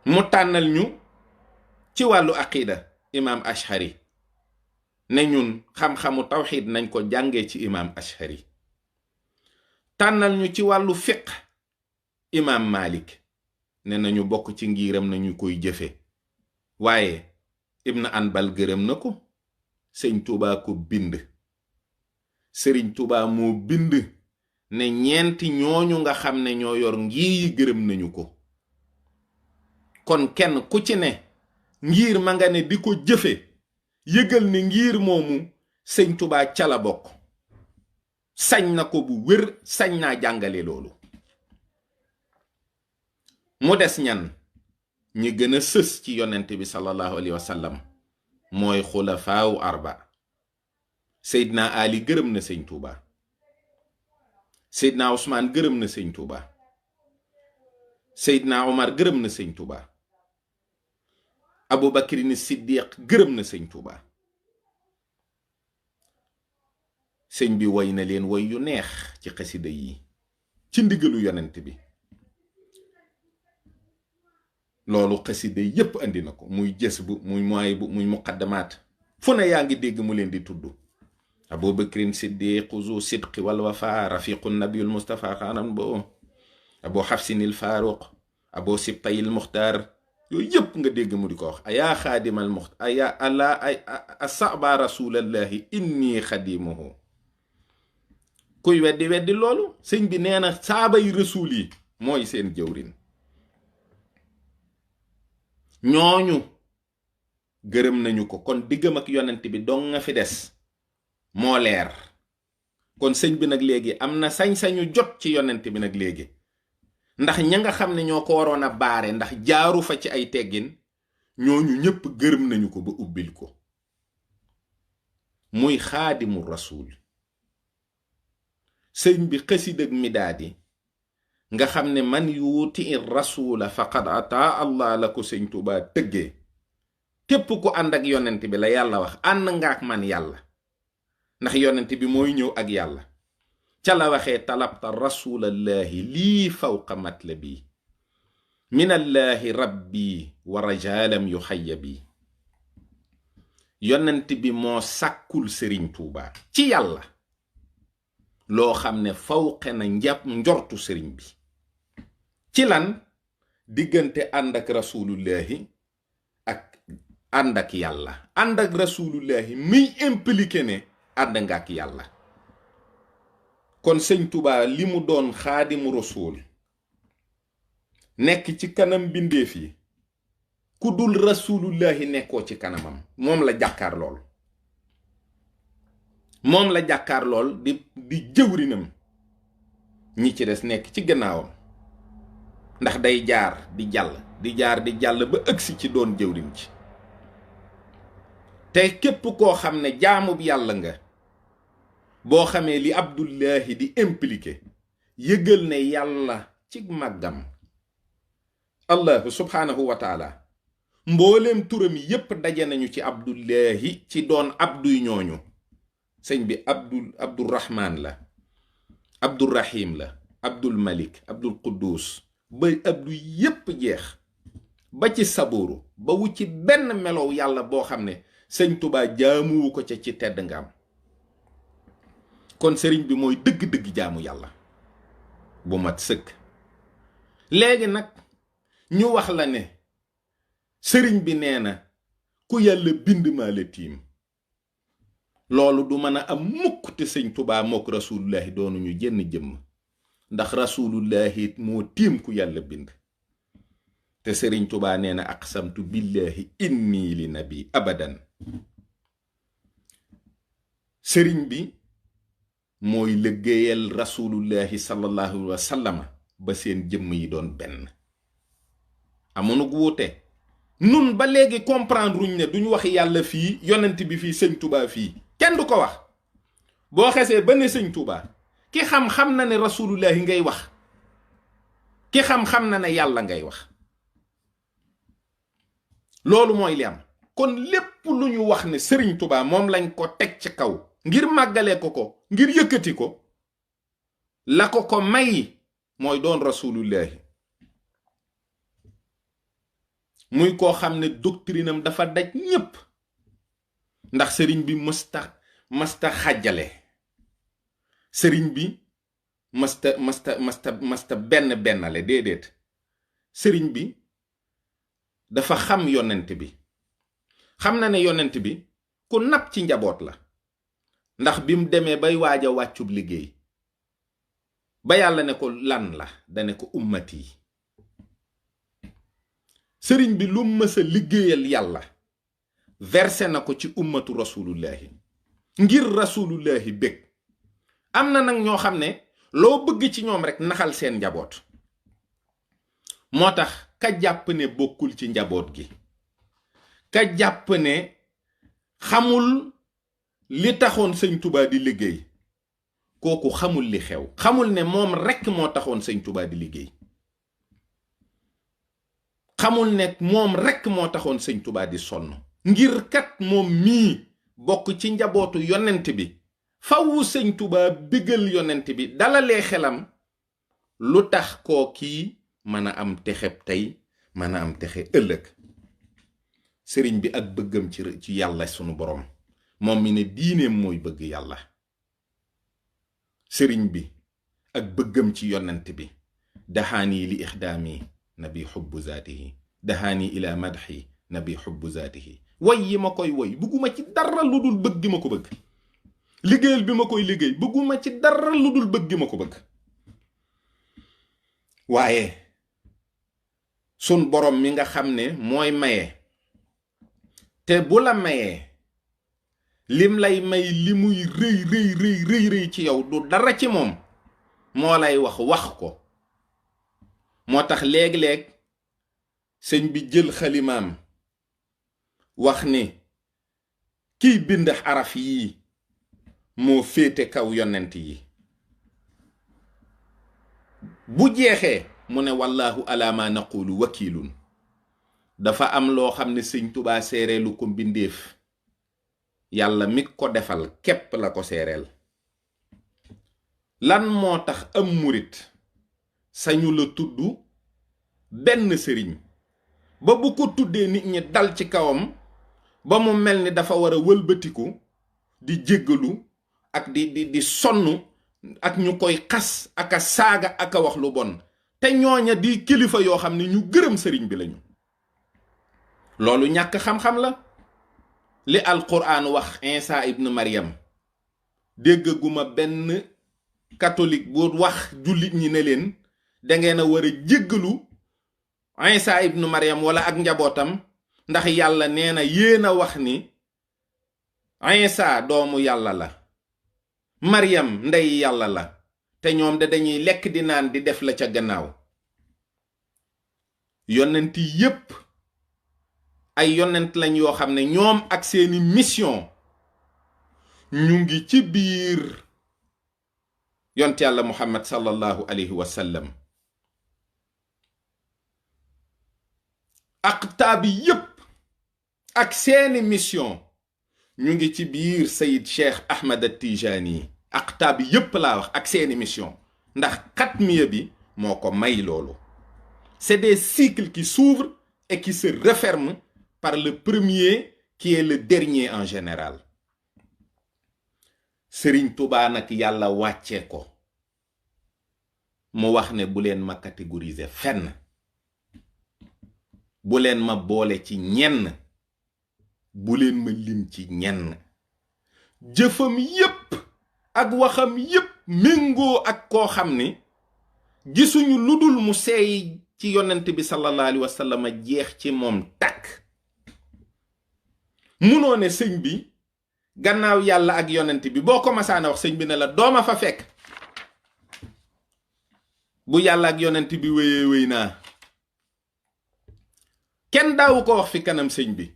mu tànnal ñu ci wàllu aqida imaam ashari ne ñun xam-xamu tawxid nañ ko jàngee ci imaam ashari tànnal ñu ci wàllu fiq imaam malik ne nañu bokk ci ngiram nañu koy jëfe waaye ibn anbal gërëm na ko sëñ Tuubaa ko bind sëriñ Tuubaa moo bind ne ñeenti ñooñu nga xam ne ñoo yor ngir yi gërëm nañu ko kon kenn ku ci ne ngir ma nga ne di ko jëfe yëgal ne ngir moomu sëñ Tuubaa ca la bokk sañ na ko bu wér sañ naa jàngale loolu mu des ñan ñi gën a sës ci yonent bi sallallahu alayhi wa sallam mooy xulafaawu arba Seydina Ali gërëm na sëñ Tuubaa Seydina Ousmane gërëm na sëñ Tuubaa Seydina Omar gërëm na sëñ Tuubaa Abu Bakrin Siddiq gërëm na sëñ Tuubaa sëñ bi woy na leen woy yu neex ci xasida yi ci ndigalu yonent bi loolu xasida yépp andi na ko muy jës bu muy mooy bu muy muqaddamaat fu ne yaa ngi dégg mu leen di tudd Abu Bakrin Siddiq zu sidqi wal wafa rafiqu nabiyul Mustafa xaanam bo Abu Hafsinil Faaruq Abu Sibtayil Muxtaar yooyu yépp nga dégg mu di ko wax ayaa xaadimal muxt aya ala ay asaba rasulallahi inni xadimuhu kuy weddi loolu sëñ bi nee na saabay rasuul yi mooy seen jëwrin ñooñu gërëm nañu ko kon diggam ak yonent bi dong nga fi des moo leer kon sëñ bi nag léegi am na sañ-sañu jot ci yonent bi nag léegi ndax ña nga xam ne ñoo ko waroon a baare ndax jaaru fa ci ay teggin ñooñu ñépp gërëm nañu ko ba ubbil ko muy xaadimu rasuul sëñ bi xësid ak midaadi nga xam ne man yuuti rasuula faqad ataa allah la ko sëñ Tuubaa tëggee képp ku ànd ak yonent bi la yàlla wax ànd nga ak man yàlla ndax yonent bi mooy ñëw ak yàlla ca la waxee talabta rasulallahi lii fawqa matlabi minallahi rabbi wa rajalam yu xayya bi yonent bi moo sàkkul sëriñ Tuubaa ci yàlla loo xam ne fawqe na njortu sëriñ bi ci lan diggante ànd ak rasulullahi ak ànd ak yàlla ànd ak rasulullahi muy impliqué ne ànd nga ak yàlla kon sëñ Tuubaa li mu doon xaadimu rasul nekk ci kanam bindeef yi ku dul rasulullahi nekkoo ci kanamam moom la jàkkaar lool moom la jàkkaar lool di jëwrinam ñi ci des nekk ci gannaawam ndax day jaar di jàll ba ëgsi ci doon jëwrin ci te képp koo xam ne jaamub yàlla nga boo xamee li abdullahi di impliqué yëgal ne yàlla ci màggam allahu subhaanahu wa taala mbooleem turam yépp daje nañu ci abdullahi ci doon abduy ñooñu sëñ bi abdurrahman la abdurrahim la abdul malik abdul quddus ba abdu yépp jeex ba ci sabooru ba wu ci benn melow yàlla boo xam ne sëñ Tuubaa jaamuwu ko ca ci tedd nga am kon sëriñ bi mooy dëgg-dëgg jaamu yàlla bu mat sëkk léegi nag ñu wax la ne sëriñ bi nee na ku yàlla bind maa la tiim loolu du mën a am mukk te sëñ Tuubaa mook rasulullahi doonuñu jenn jëmm ndax rasulullahi moo tiim ku yàlla bind te sëriñ Tuubaa nee na aqsamtu billahi inni li nabi abadan sëriñ bi mooy liggéeyal rasulullahi sallallahu alayhi wa sallama ba seen jëmm yi doon benn amoon wuute nun ba léegi comprendre ruñ ne duñ wax yàlla fii yonent bi fii sëñ Tuubaa fii kenn du ko wax boo xesee ba ne sëñ Tuubaa ki xam-xam na ne rasulullahi ngay wax ki xam-xam na ne yàlla ngay wax loolu mooy li am kon lépp lu ñu wax ne sëriñ Tuubaa moom lañ ko teg ci kaw ngir màggale ko ngir yëkkati ko la ko may mooy doon rasulullahi muy koo xam ne doctrinam dafa daj ñépp, ndax sëriñ bi masta xàjjale, sëriñ bi masta bennale déedéet. sëriñ bi dafa xam yonent bi, xam na ne yonent bi ku nap ci njaboot la, ndax bi mu demee bay waaj a wàccub liggéey ba yàlla ne ko lan la, dane ko ummati. sëriñ bi lu mës a liggéeyal yàlla versé na ko ci ummatu rasulullahi ngir rasulullahi bég. am na nag ñoo xam ne loo bëgg ci ñoom rekk naxal seen njaboot. moo tax ka jàpp ne bokkul ci njaboot gi, ka jàpp ne xamul li taxoon sëñ Tuubaa di liggéey, kooku xamul li xew, xamul ne moom rekk moo taxoon sëñ Tuubaa di liggéey, xamul ne moom rekk moo taxoon sëñ Tuubaa di sonn. ngir kat moom mii bokk ci njabootu yonent bi, fawu sëñ Tuubaa bégal yonent bi, dalalee xelam lu tax koo kii mën a am texeb tey, mën a am texe ëllëg. sëriñ bi ak bëggam ci yàlla sunu borom, moom mi ne diineem mooy bëgg yàlla. sëriñ bi ak bëggam ci yonent bi, daxaani li ixdaami nabi xubbu zaatihi, daxaani ila madxi nabi xubbu zaatihi. way yi ma koy woy bëgguma ci dara lu dul bëgg gi ma ko bëgg, liggéeyal bi ma koy liggéey bëgguma ci dara lu dul bëgg gi ma ko bëgg. waaye sun borom mi nga xam ne mooy maye, te bu la mayee lim lay may li muy rëy ci yow du dara ci moom, moo lay wax ko. moo tax léeg-léeg sëñ bi jël xalimaam wax ni kiy bind xaraf yii moo féete kaw yonent yi. bu jeexee mu ne wallahu ala ma naqulu wakilun. dafa am loo xam ne sëñ Tubaa seereelu ko mbindéef, yàlla mi ko defal képp la ko seereel. lan moo tax am murit sañu la tudd benn sëriñ ba bu ko tuddee nit ñi dal ci kawam ba mu mel ni dafa war a wëlbatiku di jéggalu ak di sonn ak ñu koy xas aka saaga aka wax lu bon, te ñooña di kilifa yoo xam ne ñu gërëm sëriñ bi lañu. loolu ñàkk xam-xam la. li alquran wax Isa ibn Maryam, déggaguma benn catholique bu wax jullit ñi ne leen dangeen a war a jéggalu Isa ibn Maryam wala ak njabootam, ndax yàlla nee na yéen a wax ni Isa doomu yàlla la, Maryam ndey yàlla la, te ñoom de dañuy lekk di naan di def la ca gannaaw. yonent yépp ay yonent lañ yoo xam ne ñoom ak seeni mission ñu ngi ci biir yont yàlla Muhammad sallallahu alayhi wa sallam. aqtaabi yépp ak seeni mission ñu ngi ci biir Sayid Cheikh Ahmad At-Tijani. aqtaabi yépp laa wax ak seeni mission, ndax xatmiya bi moo ko may loolu. c'est des cycles qui s'ouvrent et qui se referment par le premier qui est le dernier en général. Sëriñ Tuubaa nag yàlla wàcce ko mu wax ne bu leen ma catégoriser fenn, bu leen ma boole ci ñenn, bu leen ma lim ci ñenn. jëfam yépp ak waxam yépp méngoo ak koo xam ni gisuñu lu dul mu seey ci yonent bi sallallahu alayhi wa sallam jeex ci moom takk. munoo ne sëñ bi gannaaw yàlla ak yonent bi boo ko masaana wax sëñ bi ne la dooma fa fekk, bu yàlla ak yonent bi wéyee wéy naa. kenn daawu ko wax fi kanam sëñ bi,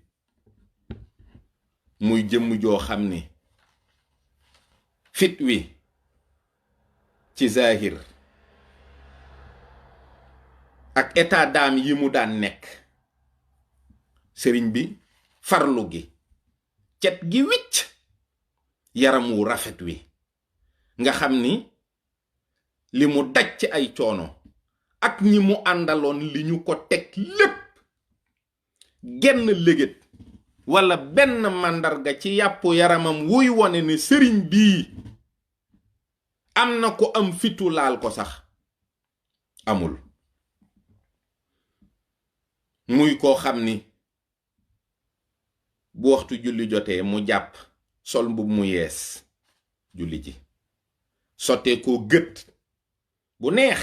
muy jëmm joo xam ni fit wi ci zahir ak état d'âme yi mu daan nekk, sëriñ bi farlu gi, cet gi wicc, yaram wu rafet wi, nga xam ni li mu daj ci ay coono ak ñi mu àndaloon li ñu ko teg lépp genn légét walla benn màndarga ci yàppu yaramam wuy wone ne sëriñ bii am na ko am fitu laal ko sax amul. muy koo xam ni bu waxtu julli jotee mu jàpp sol mbub mu yees julli ji sottee koo gët bu neex.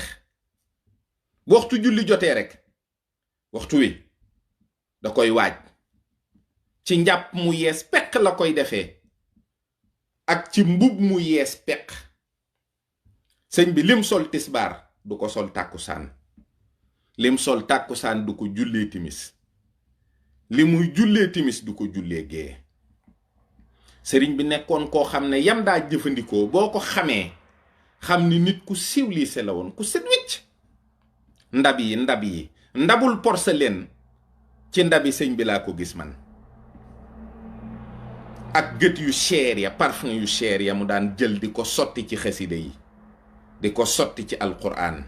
bu waxtu julli jotee rekk waxtu wi da koy waaj ci njàpp mu yees peq la koy defee ak ci mbub mu yees peq. sëñ bi lim sol tisbaar du ko sol tàkkusaan, lim sol tàkkusaan du ko jullee timis, li muy jullee timis du ko jullee gee. sëriñ bi nekkoon koo xam ne yam daa jëfandikoo boo ko xamee xam ni nit ku civilisé la woon, ku set wicc. ndab yi ndabul porcelaine ci ndabi sëñ bi laa ko gis man. ak gët yu cher ya, parfum yu cher ya mu daan jël di ko sotti ci xasida yi, di ko sotti ci alquran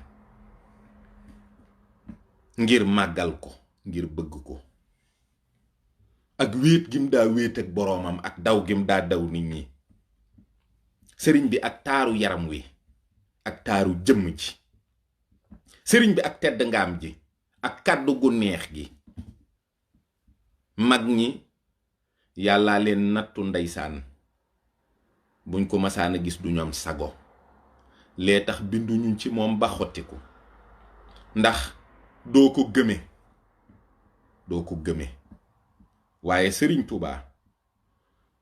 ngir màggal ko, ngir bëgg ko. ak wéet gim daa wéet ak boroomam ak daw gim daa daw nit ñi. sëriñ bi ak taaru yaram wi ak taaru jëmm ji, sëriñ bi ak tedd ngaam ji ak kàddu gu neex gi. mag ñi yàllaa leen nattu ndeysaan, buñ ko masaana gis du ñoom sago. lee tax binduñu ci moom ba xottiku, ndax doo ko gëme. waaye sëriñ Tuubaa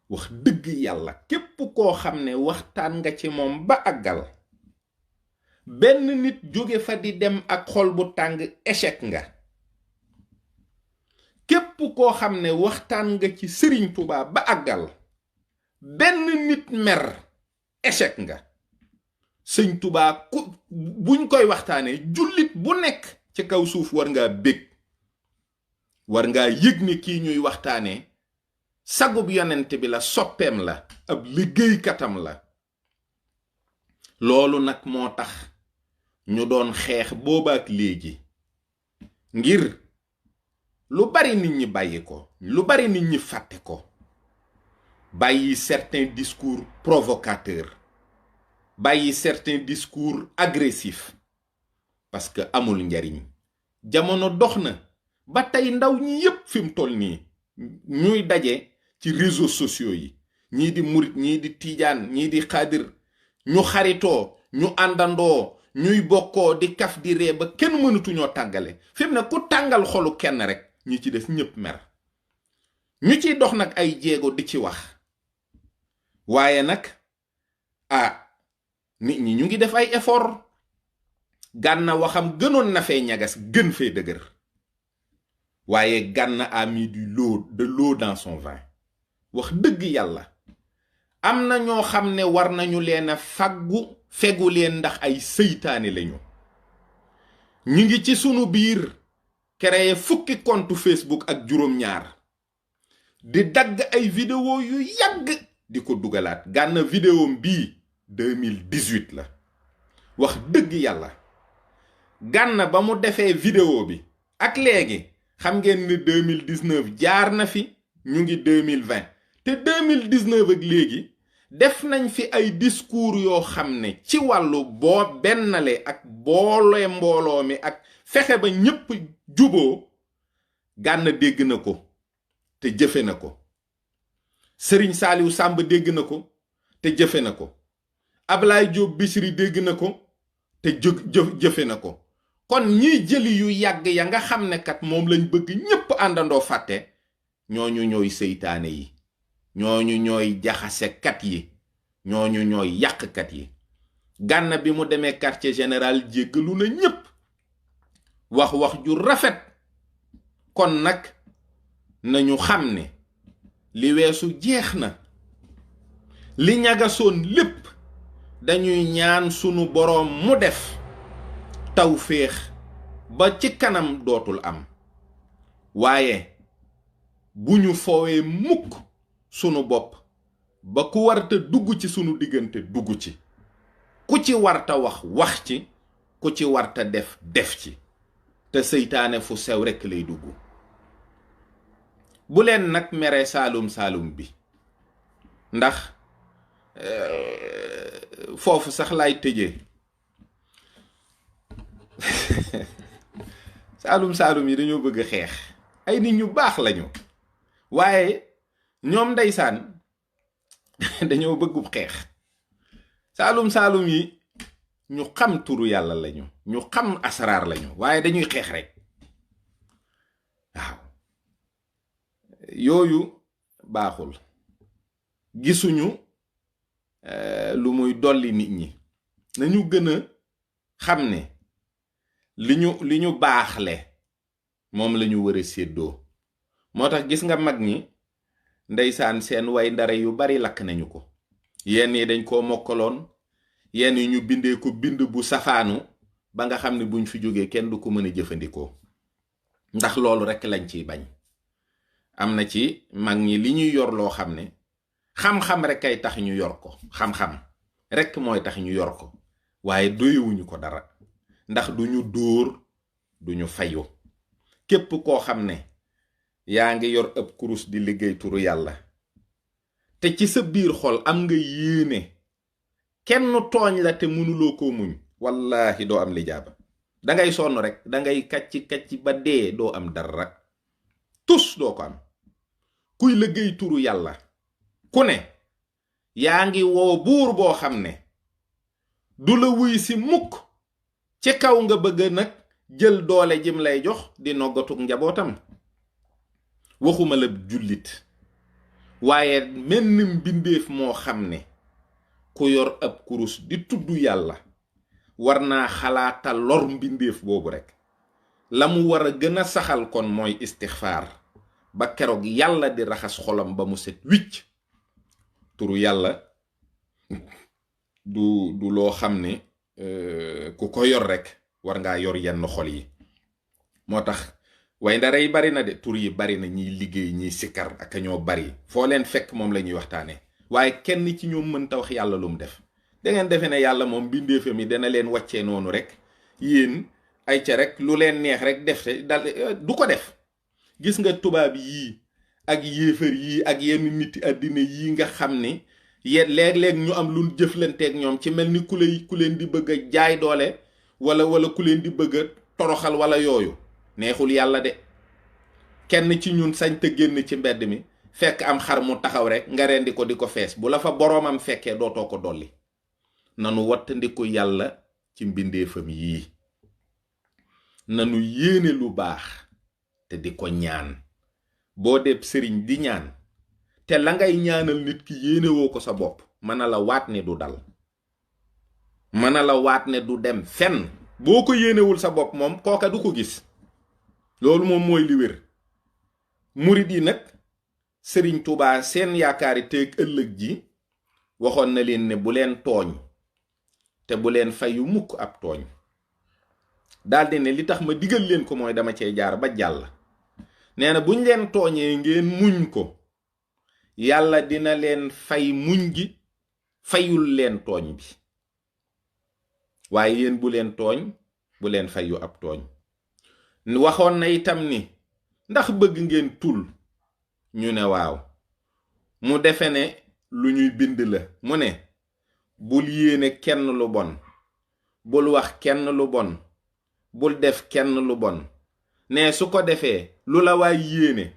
wax dëgg yàlla képp koo xam ne waxtaan nga ci moom ba àggal, benn nit jóge fa di dem ak xol bu tàng, échec nga. képp koo xam ne waxtaan nga ci sëriñ Tuubaa ba àggal, benn nit mer, échec nga. sëñ Tuubaa buñ koy waxtaanee jullit bu nekk ci kaw suuf war ngaa bég, war ngaa yëg ni kii ñuy waxtaanee sagub yonent bi la, soppeem la, ab liggéeykatam la. loolu nag moo tax ñu doon xeex boobaak léegi ngir lu bari nit ñi bàyyi ko, lu bari nit ñi fàtte ko, bàyyi certains discours provocateurs, bàyyi certains discours agressifs, parce que amul njariñ. jamono dox na ba tey ndaw ñi yépp fi mu toll nii ñuy daje ci réseaux sociaux yi, ñii di murit, ñii di tiijaan, ñii di xaadir, ñu xaritoo, ñu àndandoo, ñuy bokkoo di kaf di ree ba kenn mënatuñoo tàggale. fi mu ne ku tàngal xolu kenn rek ñi ci des ñépp mer. ñu ciy dox nag ay jéego di ci wax, waaye nag nit ñi ñu ngi def ay effort. Gànna waxam gënoon na fee ñagas, gën fee dëgër, waaye Gànna a mis de l'eau dans son vin. wax dëgg yàlla am na ñoo xam ne war nañu leen a fegu leen ndax ay seytaane lañu. ñu ngi ci sunu biir créer fukki compte Facebook ak juróom-ñaar di dagg ay vidéo yu yàgg di ko dugalaat. Gànna vidéom bii 2018 la. wax dëgg yàlla Gànna ba mu defee vidéo bi ak léegi xam ngeen ne 2019 jaar na fi, ñu ngi 2020 te 2019 ak léegi def nañ fi ay discours yoo xam ne ci wàllu boo bennale ak boole mbooloo mi ak fexe ba ñépp juboo. Gànna dégg na ko te jëfe na ko. Sëriñ Saaliw Sàmb dégg na ko te jëfe na ko. Ablaye Diop Bichri dégg na ko te jëfe na ko. kon ñiy jëli yu yàgg ya nga xam ne kat moom lañ bëgg ñépp àndandoo fàtte, ñooñu ñooy seytaane yi, ñooñu ñooy jaxasekat yi, ñooñu ñooy yàqkat yi. Gànna bi mu demee quartier général jéggalu na ñépp, wax ju rafet. kon nag nañu xam ne li weesu jeex na. li ñagasoon lépp dañuy ñaan sunu boroom mu def tawféex ba ci kanam dootul am. waaye bu ñu foowee mukk sunu bopp ba ku warta dugg ci sunu diggante dugg ci, ku ci warta wax ci, ku ci warta def ci. te seytaane fu sew rekk lay dugg. bu leen nag mere saalum saalum bi ndax foofu sax laay tëjee saalum saalum yi dañoo bëgg xeex, ay nit ñu baax lañu waaye ñoom ndeysaan dañoo bëggu xeex. saalum saalum yi ñu xam turu yàlla lañu, ñu xam asraar lañu, waaye dañuy xeex rek. waaw yooyu baaxul, gisuñu lu muy dolli nit ñi. nañu gën a xam ne li ñu baaxle moom la ñu war a séddoo. moo tax gis nga mag ñi ndeysaan seen way ndare yu bari lakk nañu ko. yenn yi dañ koo mokkaloon, yenn yi ñu bindee ko bind bu safaanu ba nga xam ne buñ fi jógee kenn du ko mën a jëfandikoo, ndax loolu rekk lañ ciy bañ. am na ci mag ñi li ñuy yor loo xam ne xam-xam rekk ay tax ñu yor ko, xam-xam rekk mooy tax ñu yor ko, waaye doyewuñu ko dara, ndax duñu dóor duñu fayu. képp koo xam ne yaa ngi yor ab kurus di liggéey turu yàlla te ci sa biir xol am nga yéene kenn tooñ la te mënuloo koo muñ, wallaahi doo am lijaaba. dangay sonn rek, dangay kacci ba dee, doo am dara, tus doo ko am. kuy liggéey turu yàlla ku ne yaa ngi woo buur boo xam ne du la wuy si mukk, ci kaw nga bëgg nag jël doole jim lay jox di noggatuk njabootam. waxuma la jullit, waaye menn mbindeef moo xam ne ku yor ab kurus di tudd yàlla war naa xalaata lor mbindeef boobu rekk. la mu war a gën a saxal kon mooy istixfaar ba keroog yàlla di raxas xolam ba mu set wicc. turu yàlla du loo xam ne ku ko yor rekk war ngaa yor yenn xol yi. moo tax way ndare yi bari na de, tur yi bari na, ñiy liggéey ñiy sikkar ak ñoo bari, foo leen fekk moom la ñuy waxtaane, waaye kenn ci ñoom mënta wax yàlla lu mu def. dangeen defe ne yàlla moom bindeefam yi dana leen wàccee noonu rek, yéen ay ca rek lu leen neex rek def te dal, du ko def. gis nga tubaab yii ak yéefar yii ak yenn niti àddina yii nga xam ne léeg-léeg ñu am lu jëflanteeg ñoom ci mel ni ku leen di bëgg a jaay doole wala ku leen di bëgg a toroxal wala yooyu, neexul yàlla de. kenn ci ñun sañ te génn ci mbedd mi fekk am xar mu taxaw rek nga rendi ko di ko fees, bu la fa boroomam fekkee dootoo ko dolli. nanu wattandiku yàlla ci mbindeefam yii, nanu yéene lu baax te di ko ñaan. boo deb sëriñ di ñaan te la ngay ñaanal nit ki yéene woo ko sa bopp, mën na la waat ne du dal, mën na la waat ne du dem fenn. boo ko yéenewul sa bopp moom kooka du ko gis. loolu moom mooy li wér. murid yi nag sëriñ Tuubaa seen yaakaari teeg ëllëg ji waxoon na leen ne bu leen tooñ te bu leen fayu mukk ab tooñ. daldi ne li tax ma digal leen ko mooy dama cee jaar ba jàll. nee na buñ leen tooñee ngeen muñ ko, yàlla dina leen fay muñ gi, fayul leen tooñ bi. waaye yéen bu leen tooñ, bu leen fayu ab tooñ. waxoon na itam ni ndax bëgg ngeen tul, ñu ne waaw. mu defe ne lu ñuy bind la, mu ne bul yéene kenn lu bon, bul wax kenn lu bon, bul def kenn lu bon. ne su ko defee lu la waay yéene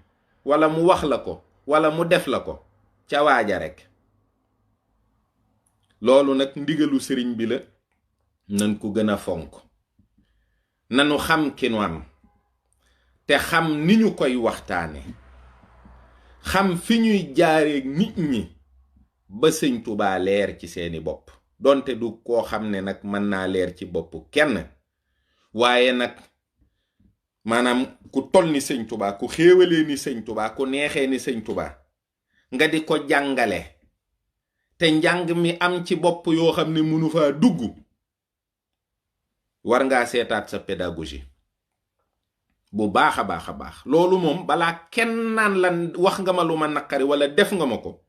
wala mu wax la ko wala mu def la ko ca waaja rekk. loolu nag ndigalu sëriñ bi la, nan ko gën a fonk. nanu xam ki nu am te xam ni ñu koy waxtaane, xam fi ñuy jaareeg nit ñi ba sëñ Tuubaa leer ci seeni bopp. donte du koo xam ne nag mën naa leer ci bopp kenn, waaye nag maanaam ku tol ni sëñ Tuubaa, ku xéewalee ni sëñ Tuubaa, ku neexee ni sëñ Tuubaa, nga di ko jàngale te njàng mi am ci bopp yoo xam ne mënu faa dugg, war ngaa seetaat sa pédagogie bu baax a baax a baax. loolu moom balaa kenn naan lan wax nga ma lu ma naqari wala def nga ma ko,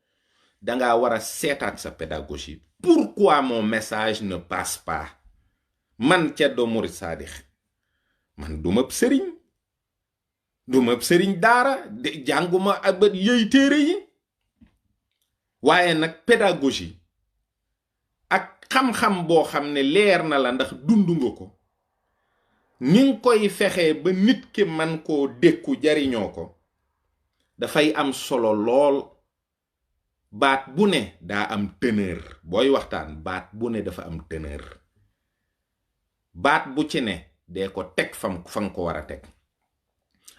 dangaa war a seetaat sa pédagogie. pourquoi mon message ne passe pas? man Ceddo Murid Saadix, man duma sëriñ, duma sëriñ daara de jànguma ba yëy téere yi, waaye nag pédagogie ak xam-xam boo xam ne leer na la ndax dund nga ko, ni nga koy fexee ba nit ki man koo dékku jariñoo ko, dafay am solo lool. baat bu ne daa am teneur. booy waxtaan baat bu ne dafa am teneur. baat bu ci ne dee ko teg fa nga ko war a teg.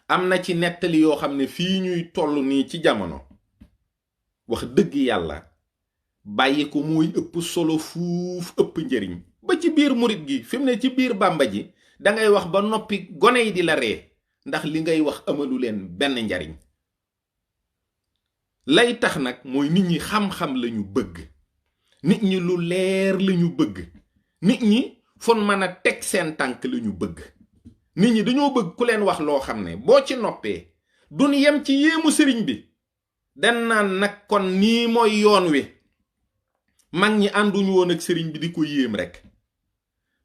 am na ci nettali yoo xam ne fii ñuy toll nii ci jamono, wax dëgg yàlla bàyyi ko mooy ëpp solo fuuf, ëpp njëriñ. ba ci biir murit gi fi mu ne ci biir bàmba ji dangay wax ba noppi gone yi di la ree ndax li ngay wax amalu leen benn njariñ. lay tax nag mooy nit ñi xam-xam lañu bëgg, nit ñi lu leer lañu bëgg, nit ñi fon mën a teg seen tànk lañu bëgg. nit ñi dañoo bëgg ku leen wax loo xam ne boo ci noppee duñ yem ci yéemu sëriñ bi, dan naan nag kon nii mooy yoon wi. mag ñi ànduñu woon ak sëriñ bi di ko yéem rekk.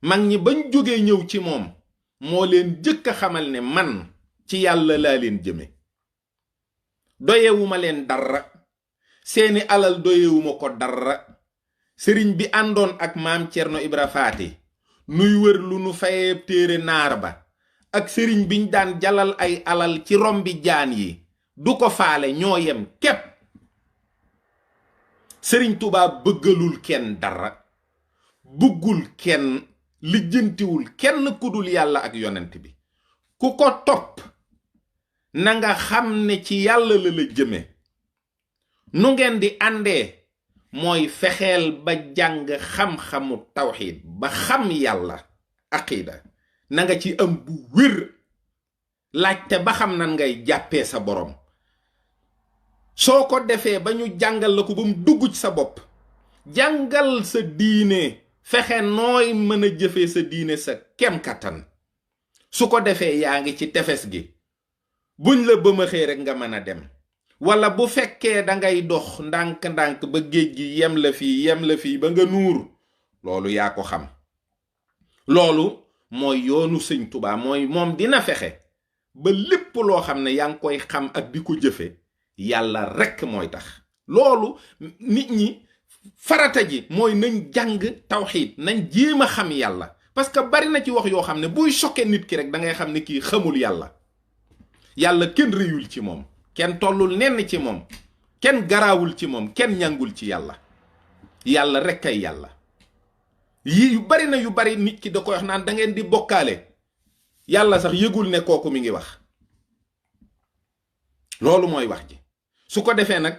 mag ñi bañ jógee ñëw ci moom moo leen jëkk a xamal ne man ci yàlla laa leen jëme. doyewuma leen dara, seeni alal doyewuma ko dara. sëriñ bi àndoon ak maam Cerno Ibra Faati nuy wër lu nu fayee téere naar ba, ak sëriñ biñ daan jalal ay alal ci rombi jaan yi, du ko faale, ñoo yem képp. sëriñ Tuubaa bëggalul kenn dara, bëggul kenn, lijjantiwul kenn ku dul yàlla ak yonent bi. ku ko topp na nga xam ne ci yàlla la la jëme. nu ngeen di àndee mooy fexeel ba jàng xam-xamu tawxiid ba xam yàlla, aqida na nga ci am bu wér, laajte ba xam nan ngay jàppee sa borom. soo ko defee ba ñu jàngal la ko ba mu dugg ci sa bopp, jàngal sa diine, fexe nooy mën a jëfee sa diine sa kem kattan. su ko defee yaa ngi ci tefes gi, buñ la bëmaxee rek nga mën a dem. wala bu fekkee dangay dox ndànk-ndànk ba géej gi yem la fii ba nga nuur, loolu yaa ko xam. loolu mooy yoonu sëñ Tuubaa, mooy moom dina fexe ba lépp loo xam ne yaa ngi koy xam ak di ko jëfe, yàlla rekk mooy tax. loolu nit ñi farata ji mooy nañ jàng tawxiid, nañ jéem a xam yàlla. parce que bari na ci wax yoo xam ne buy choqué nit ki rek da ngay xam ne kii xamul yàlla. yàlla kenn réyul ci moom, kenn tollul nenn ci moom, kenn garaawul ci moom, kenn ñangul ci yàlla. yàlla rekk ay yàlla. yii yu bari na yu bari nit ki da koy wax naan da ngeen di bokkaale, yàlla sax yëgul ne kooku mi ngi wax. loolu mooy wax ji. su ko defee nag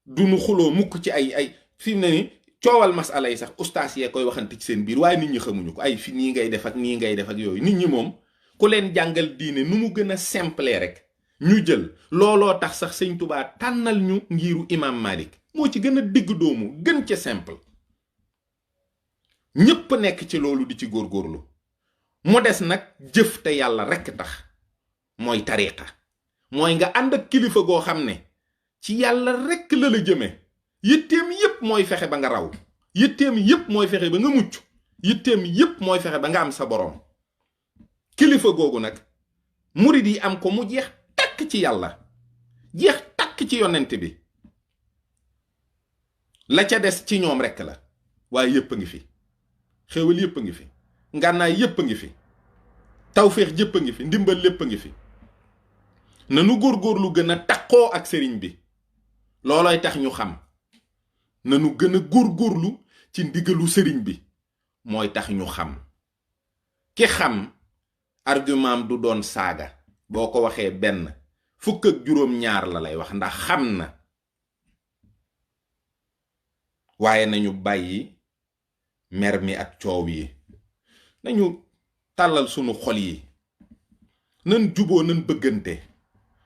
du nu xuloo mukk ci ay fi mu ne ni coowal masala yi sax ustaas yee koy waxante ci seen biir, waaye nit ñi xamuñu ko. ay fi nii ngay def ak nii ngay def ak yooyu. nit ñi moom ku leen jàngal diine nu mu gën a simple rek ñu jël. looloo tax sax sëñ Tuubaa tànnal ñu ngiru imam Malik, moo ci gën a digg doomu, gën ca simple. ñépp nekk ci loolu di ci góorgóorlu. mu des nag jëf te yàlla rekk tax, mooy tariqa. mooy nga ànd ak kilifa goo xam ne ci yàlla rekk la la jëme. yitteem yépp mooy fexe ba nga raw, yitteem yépp mooy fexe ba nga mucc, yitteem yépp mooy fexe ba nga am sa boroom. kilifa googu nag murid yi am ko mu jeex takk ci yàlla, jeex takk ci yonent bi. la ca des ci ñoom rekk la, waaye yépp a ngi fi. xéwal yépp a ngi fi, ngànnaay yépp a ngi fi, tawféex yépp a ngi fi, ndimbal lépp a ngi fi. nanu góorgóorlu gën a takkoo ak sëriñ bi, loolooy tax ñu xam. nanu gën a góorgóorlu ci ndigalu sëriñ bi, mooy tax ñu xam. ki xam argument du doon saaga, boo ko waxee benn fukk ak juróom-ñaar la lay wax, ndax xam na. waaye nañu bàyyi mer mi ak coow yi, nañu tàllal sunu xol yi, nan juboo nan bëggante,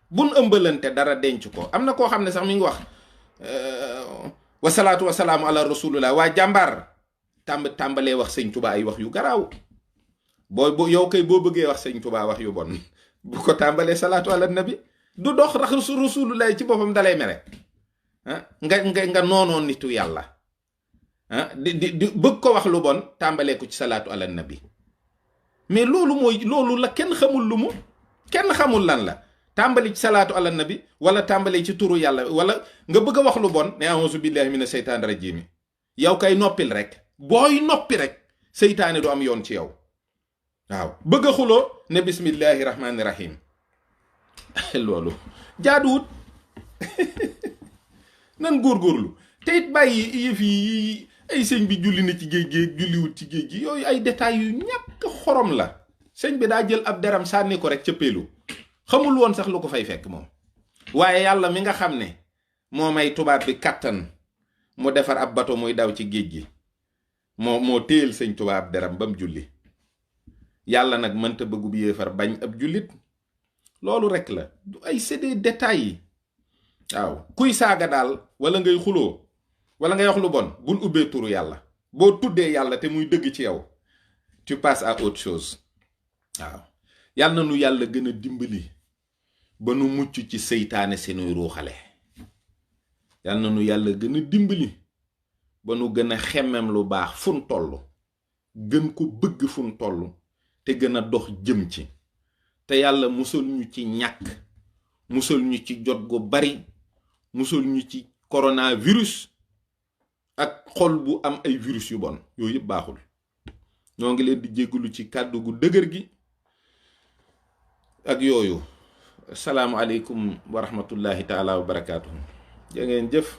bun ëmbalante dara denc ko. am na koo xam ne sax mi ngi wax wasalaatu wasalaamu ala rasulillah, waa jàmbaar tàmbalee wax sëñ Tuubaa ay wax yu garaaw. yow kay boo bëggee wax sëñ Tuubaa wax yu bon bu ko tàmbalee salaatu ala nabi, du dox rax rasulillah ci boppam dalay mere. nga noonoon nitu yàlla, di bëgg ko wax lu bon tàmbalee ko ci salaatu ala nabi. mais loolu la kenn xamul lu mu, kenn xamul lan la. tàmbali ci salaatu ala nabi wala tàmbali ci turu yàlla wala nga bëgg a wax lu bon ne a'uuzu billahi mina seytaani rajiim yow kay noppil rek booy noppi rek seytaane du am yoon ci yow waaw bëgg a xuloo ne bismillahi rahmaani rahim loolu jaaduwut nan góorgóorlu te it bàyyi yëf yi ay sëñ bi julli na ci géej gi julliwut ci géej gi yooyu ay détails yu ñàkk xorom la sëñ bi daa jël ab deram sànni ko rek ca péelu xamul woon sax lu ko fay fekk moom waaye yàlla mi nga xam ne moo may tubaab bi kàttan mu defar ab bato muy daw ci géej gi moo téyel sëñ tubaab deram ba mu julli yàlla nag mënta bëggu bi yéefar bañ ab jullit loolu rek la du ay c'est des détails yi waaw kuy saaga daal wala ngay xuloo wala ngay wax lu bon bul ubbee turu yàlla boo tuddee yàlla te muy dëgg ci yow tu passes à autre chose waaw yàlla na nu yàlla gën a dimbali ba nu mucc ci seytaane si nuy ruuxale yàlla na nu yàlla gën a dimbali ba nu gën a xemmem lu baax fun toll gën ko bëgg fun toll te gën a dox jëm ci te yàlla musal ñu ci ñàkk musal ñu ci jot gu bari musal ñu ci coronavirus ak xol bu am ay virus yu bon yooyu yëpp baaxul ñoo ngi leen di jéggalu ci kàddu gu dëgër gi ak yooyu asalaamu aleykum wa rahmatullahi taala wa barakaatuhu jaa ngeen jëf